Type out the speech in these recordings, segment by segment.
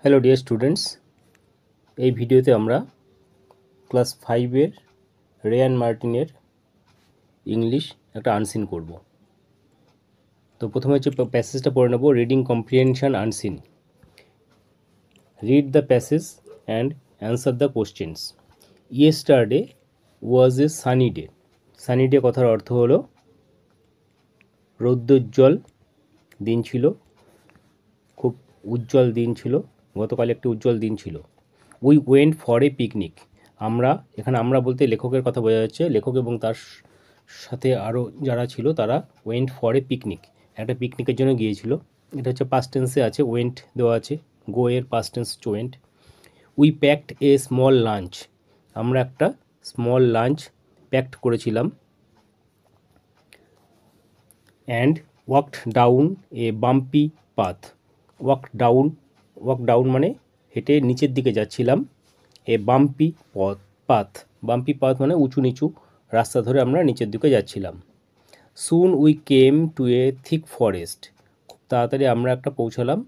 Hello dear students, এই ভিডিওতে আমরা ক্লাস 5-এর রে অ্যান্ড মার্টিনের ইংলিশ একটা আনসিন করব। তো প্রথমে হচ্ছে প্যাসেজটা পড়ে নেব। Reading comprehension unseen. Read the passage and answer the questions. Yesterday was A sunny day. Sunny day কথার অর্থ হলো রৌদ্রোজ্জ্বল দিন ছিল, খুব উজ্জ্বল দিন ছিল, গতকাল একটি উজ্জ্বল দিন ছিল। We went for a picnic. এখানে আমরা বলতে লেখকের কথা বোঝা যাচ্ছে। লেখক এবং তার সাথে আরও যারা ছিল তারা ওয়েন্ট ফর এ পিকনিক, একটা পিকনিকের জন্য গিয়েছিল। এটা হচ্ছে পাস্ট টেন্সে আছে, ওয়েন্ট দেওয়া আছে, গো এর পাস্ট টেন্স হচ্ছে went. We packed a small lunch. আমরা একটা স্মল লাঞ্চ প্যাকড করেছিলাম। And walked down a bumpy path. Walk down মানে হেঁটে নিচের দিকে যাচ্ছিলাম। এ বাম্পি বাম্পি পাথ মানে উঁচু নিচু রাস্তা ধরে আমরা নিচের দিকে যাচ্ছিলাম। সুন we came to a thick forest. খুব তাড়াতাড়ি আমরা পৌঁছালাম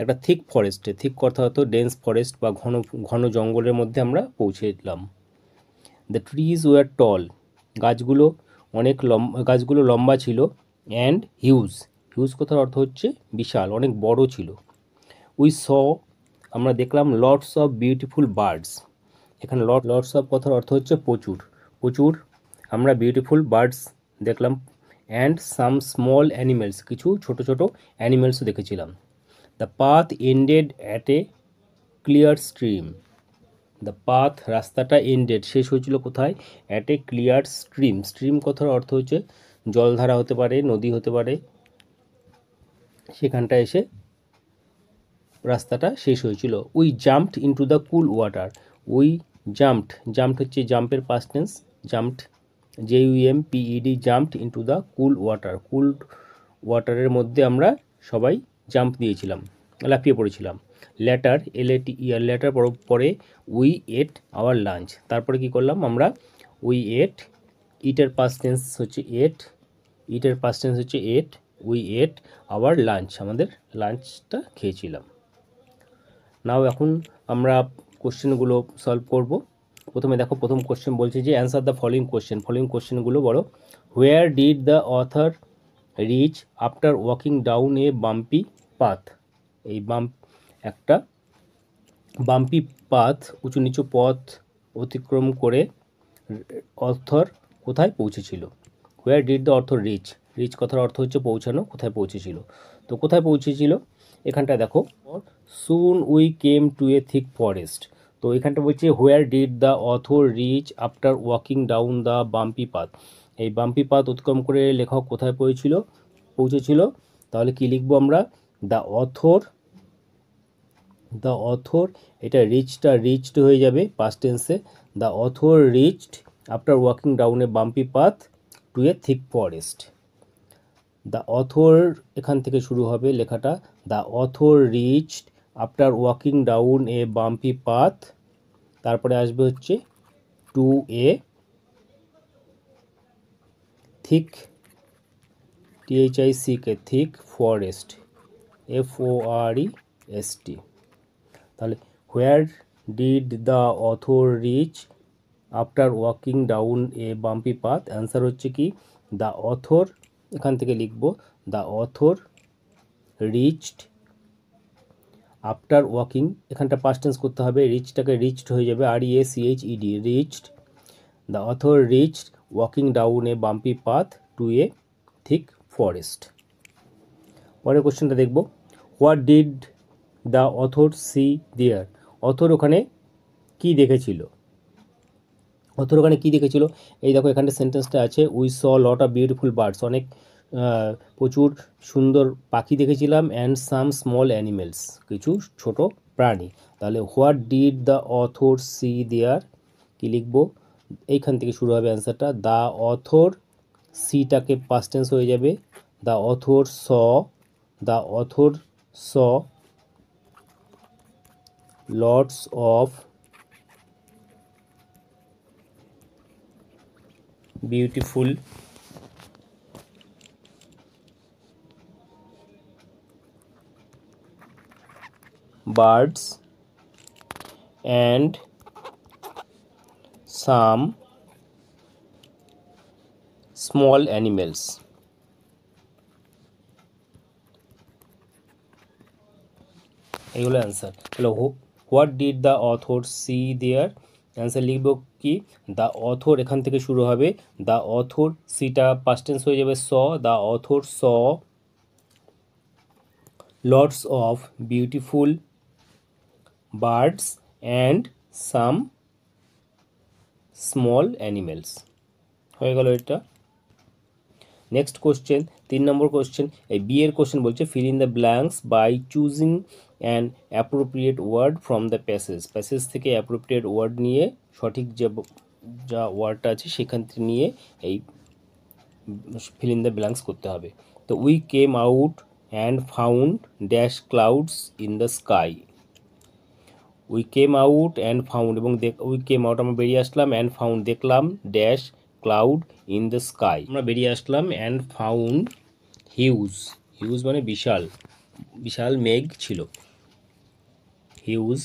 একটা থিক ফরেস্টে। থিক কথা হতো ডেন্স ফরেস্ট বা ঘন ঘন জঙ্গলের মধ্যে আমরা পৌঁছেলাম। দ্য ট্রিজ ওয়ার টল। গাছগুলো লম্বা ছিল। অ্যান্ড হিউজ কথার অর্থ হচ্ছে বিশাল, অনেক বড় ছিল। উই আমরা দেখলাম লটস অফ বিউটিফুল বার্ডস। এখানে লটস অফ কথার অর্থ হচ্ছে প্রচুর আমরা বিউটিফুল বার্ডস দেখলাম। অ্যান্ড সাম স্মল অ্যানিমেলস, কিছু ছোট ছোট অ্যানিমেলসও দেখেছিলাম। The path ended at a clear stream. The path রাস্তাটা এন্ডেড শেষ হয়েছিল কোথায়? At a clear stream. Stream কথার অর্থ হচ্ছে জলধারা হতে পারে, নদী হতে পারে, সেখানটা এসে রাস্তাটা শেষ হয়েছিল। We jumped into the cool water. We jumped হচ্ছে জাম্পের past tense, jumped JUMPED, jumped into the cool ওয়াটারের মধ্যে আমরা সবাই জাম্প দিয়েছিলাম, লাফিয়ে পড়েছিলাম। ল্যাটার LATER, ল্যাটার পরে উই এট আওয়ার লাঞ্চ। তারপরে কি করলাম আমরা? উই এট, ইটের পাস্ট টেন্স হচ্ছে এট, উই এট আওয়ার লাঞ্চ, আমাদের লাঞ্চটা খেয়েছিলাম। নাও এখন আমরা কোশ্চেনগুলো সলভ করব। প্রথমে দেখো, প্রথম কোশ্চেন বলছে যে অ্যান্সার দ্য ফলোইং কোশ্চেনগুলো বলো। Where did the author reach after walking down a bumpy path. এই একটা বাম্পি পাথ, উঁচু নিচু পথ অতিক্রম করে অথর কোথায় পৌঁছেছিল? Where did the author reach কথার অর্থ হচ্ছে পৌঁছানো, কোথায় পৌঁছেছিল। তো কোথায় পৌঁছেছিল এখানটা দেখো, soon we came to a thick forest. তো এখানটা বলছে where did the author reach after walking down the bumpy path. এই বাম্পি পাথ অতিক্রম করে লেখক কোথায় পৌঁছেছিল? তাহলে কি লিখবো আমরা? দ্য অথর, এটা রিচড হয়ে যাবে পাস্ট টেন্সে। The author reached after walking down a bumpy path to a thick forest. The author এখান থেকে শুরু হবে লেখাটা। The author reached after walking down a bumpy path, তারপরে আসবে হচ্ছে to a thick, THIC thick forest, FOREST। তাহলে where did the author reach after walking down a bumpy path, answer হচ্ছে কি দ্য অথর, এখান থেকে লিখব the author reached after walking, এখানটা পাস্ট টেন্স করতে হবে, রিচড হয়ে যাবে REACHED, reached. The author reached walking down a bumpy path to a thick forest. পরের কোশ্চেনটা দেখব। What did the author see there. Author ওখানে কি দেখেছিল? এই দেখো এখানে সেন্টেন্সটা আছে, we saw lot of beautiful birds. অনেক প্রচুর সুন্দর পাখি দেখেছিলাম। অ্যান্ড সাম স্মল অ্যানিমেলস, কিছু ছোট প্রাণী। তাহলে what did the author see there, কি লিখবো? এইখান থেকে শুরু হবে অ্যান্সারটা। দ্য অথর, সিটাকে পাস্ট টেন্স হয়ে যাবে। The author saw lots of beautiful birds and some small animals. এগুলো অ্যান্সার। তাহলে what did the author see there, answer লিখব কি, দ্য অথর এখান থেকে শুরু হবে, দ্য অথর সিটা পাস্ট টেন্স হয়ে যাবে saw, the author saw lots of beautiful birds and some small animals. হয়ে গেল এটা। নেক্সট কোশ্চেন, 3 নম্বর কোশ্চেন, এই বি এর কোশ্চেন বলছে fill in the blanks by choosing an appropriate word from the passage. Passage থেকে অ্যাপ্রোপ্রিয়েট ওয়ার্ড নিয়ে, সঠিক যা ওয়ার্ডটা আছে সেখান থেকে নিয়ে এই ফিল ইন দ্য ব্ল্যাঙ্কস করতে হবে। তো we came out and found dash clouds in the sky. We came out and found, এবং উই কেম আউট আমরা বেরিয়ে আসলাম, অ্যান্ড ফাউন্ড দেখলাম, dash cloud in the sky আমরা বেরিয়ে আসলাম, অ্যান্ড ফাউন্ড হিউজ, হিউজ মানে বিশাল, বিশাল মেঘ ছিল, huge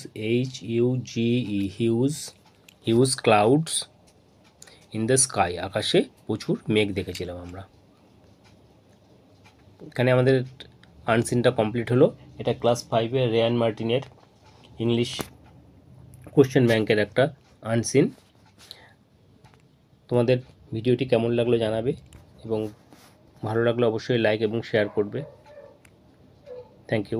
HUGE huge, huge clouds in the sky, আকাশে প্রচুর মেঘ দেখেছিলাম আমরা। এখানে আমাদের আনসিনটা কমপ্লিট হলো। এটা ক্লাস 5-এর রেয়ান মার্টিনের ইংলিশ কোশ্চেন ব্যাংকের একটা আনসিন। তোমাদের ভিডিওটি কেমন লাগলো জানাবে, এবং ভালো লাগলে অবশ্যই লাইক এবং শেয়ার করবে। Thank you.